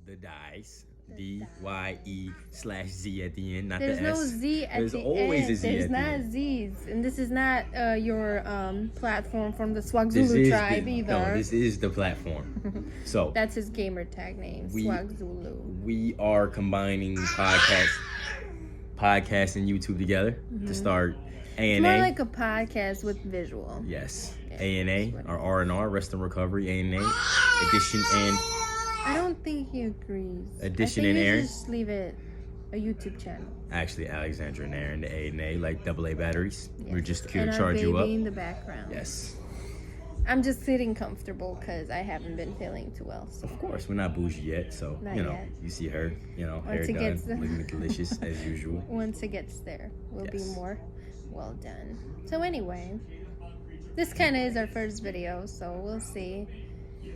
the Dyez. DYE/Z at the end, not There's the no S. Z at There's the always end. a Z There's at the not end. Z's, and this is not your platform from the This Swagzulu is tribe the, either. no, this is the platform. So That's his gamer tag name, Swagzulu. we are combining podcast and YouTube together to start A&A. It's more like a podcast with visual. Yes. Yeah, A&A, our R&R, Rest and Recovery, A&A, Edition and... I don't think he agrees. Edition I think and Aaron? just leave it a YouTube channel. Actually, Alexandra and Aaron, the A&A, like AA batteries. Yes. We're just here to and charge you our up. baby in the background. Yes. I'm just sitting comfortable because I haven't been feeling too well. So. Of course, we're not bougie yet, so, Not you know, yet. you see her, you know, Once hair it done, gets- looking delicious as usual. Once it gets there, we'll be Yes. more well done. So anyway, this kind of is our first video, so we'll see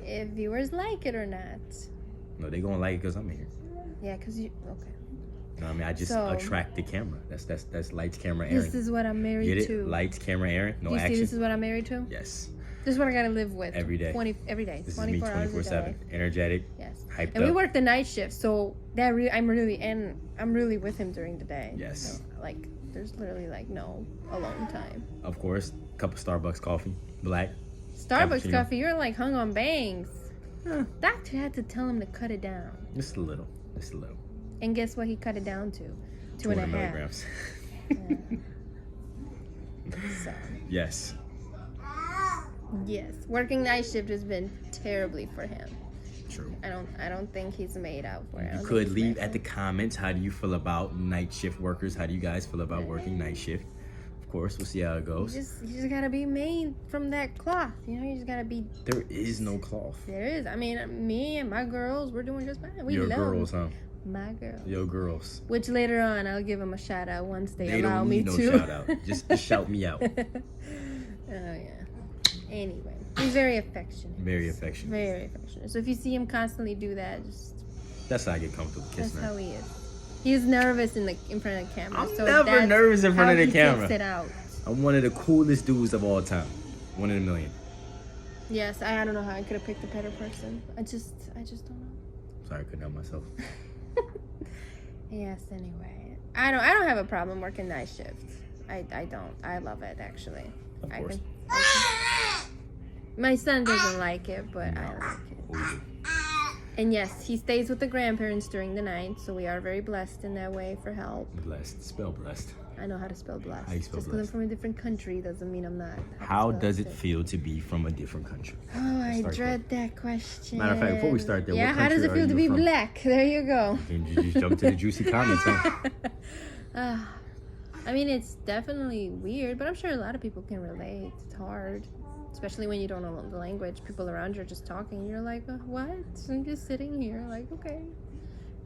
if viewers like it or not. No, they gonna like it because I'm here. Yeah, because you... Okay. No, I mean, I just So- attract the camera. That's lights, camera, Aaron. This is what I'm married Get it? to. Lights, camera, Aaron. No Do you action. see this is what I'm married to? Yes. This is what I gotta live with. Every day. Every day. This is me 24 hours a 24/7. day. Energetic. Yes. Hyped And we up. work the night shift, so that I'm really with him during the day. Yes. So, like, there's literally like no alone time. Of course, cup of Starbucks coffee, black. Starbucks Cappuccino. coffee, you're like hung on bangs. Eh, Doctor had to tell him to cut it down. just a little. Just a little. And guess what he cut it down to? 2.5. milligrams. So, Yes. yes, working night shift has been terribly for him. True. I don't think he's made out for it. I You don't could think he's leave made at the for comments. How do you feel about night shift workers? How do you guys feel about working night shift? Of course, we'll see how it it. goes. You just gotta be made from that cloth. You know, you just gotta be. There is no cloth. There is. I mean, me and my girls, we're doing just fine. We Your love girls, huh? my girls. Your girls. Which later on, I'll give them a shout out once they, They allow don't me need no to. shout out. Just shout me out. Oh yeah. Anyway, he's very affectionate. Very affectionate. Very affectionate. So if you see him constantly do that, just That's how I get comfortable that's kissing how her. he is. He's nervous in front of the camera. I'm so never that's nervous in front how of the he camera. takes it out. I'm one of the coolest dudes of all time. One in a million. Yes, I don't know how I could have picked a better person. I just don't know. Sorry, I couldn't help myself. Yes. Anyway, I don't have a problem working night shifts. I don't. I love it actually. Of I course. My son doesn't like it, but I like it. We do. And yes, he stays with the grandparents during the night, so we are very blessed in that way for help. Blessed. Spell blessed. I know how to spell blessed. How you spell Just because I'm blessed? from a different country doesn't mean I'm not. How does it feel to be from a different country? Oh, I Start dread that question. Matter of fact, before we start there, yeah, what how does country it are feel to you be from? black? There you go. Can you just jump to the juicy comments, huh? I mean, it's definitely weird, but I'm sure a lot of people can relate. It's hard, especially when you don't know the language. People around you are just talking. You're like, what? I'm just sitting here, like, okay,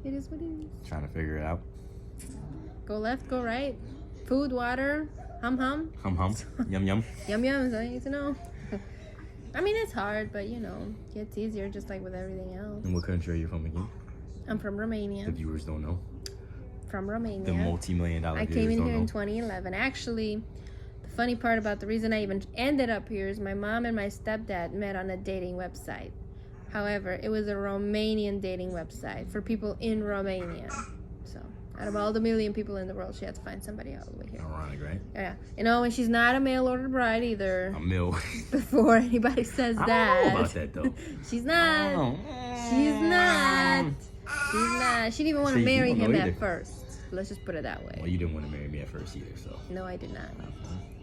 it is what it is. Trying to figure it out. Go left, go right. Food, water, hum hum. Hum hum. Yum yum. Yum yum is all you need to know. I mean, it's hard, but you know, it gets easier just like with everything else. And what country are you from again? I'm from Romania. The viewers don't know. From Romania. The multi-million-dollar I viewers came in don't here know. in 2011. Actually, the funny part about the reason I even ended up here is my mom and my stepdad met on a dating website. However, it was a Romanian dating website for people in Romania. So, out of all the million people in the world, she had to find somebody all the way here. Ironic, right? Yeah. You know, and she's not a mail order bride either. A mill. Before anybody says I that. don't know about that, though. She's not. Oh. She's not. She's not. She didn't even want to See, you marry don't know him either. at first. Let's just put it that way. Well, you didn't want to marry me at first either, so. No, I did not.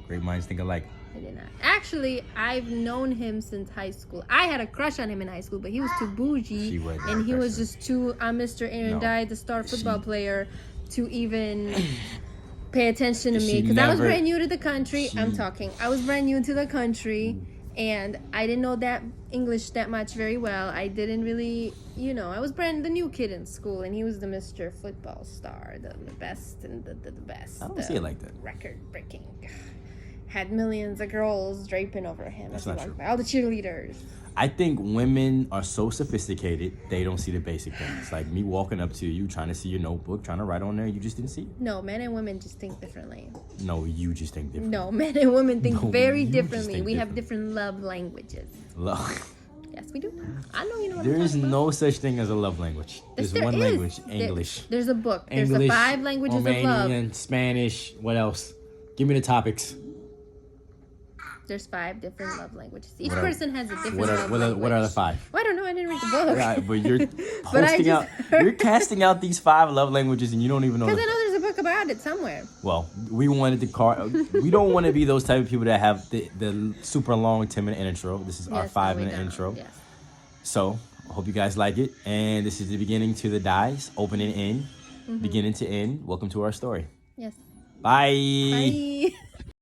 Great minds think alike. I did not. Actually, I've known him since high school. I had a crush on him in high school, but he was too bougie. She was and he that was person. just too, Mr. Aaron No. Dyez, the star football She- player, to even pay attention to me. She Because I was never- brand new to the country. she- I'm talking. I was brand new to the country. And I didn't know that English that much very well. I didn't really, you know, I was the new kid in school, and he was the Mr. Football star, the best and the best. I don't see it like that. Record breaking. Had millions of girls draping over him. That's as he not walked true. by. All the cheerleaders. I think women are so sophisticated, they don't see the basic things. Like me walking up to you, trying to see your notebook, trying to write on there, you just didn't see it. No, men and women just think differently. No, you just think different. No, men and women think No, very you just differently. think We have different. different love languages. Love. Yes, we do. I know you know what There I'm is talking about. no such thing as a love language. Yes, There's there one is. language, There- English. There's a book. There's English, the 5 languages of love. Romanian, Spanish. What else? Give me the topics. There's 5 different love languages. Each What are- person has a different What love are language. what are the 5? Well, I don't know. I didn't read the book. Yeah, but you're But I posting just out. heard- You're casting out these 5 love languages, and you don't even know. Because The, I know there's a book about it somewhere. well, we wanted to we don't want to be those type of people that have the super long 10-minute intro. This is our Yes, no, we 5-minute don't. intro. Yes. So I hope you guys like it. And this is the beginning to the Dyez, opening end, beginning to end. Welcome to our story. Yes. Bye. Bye.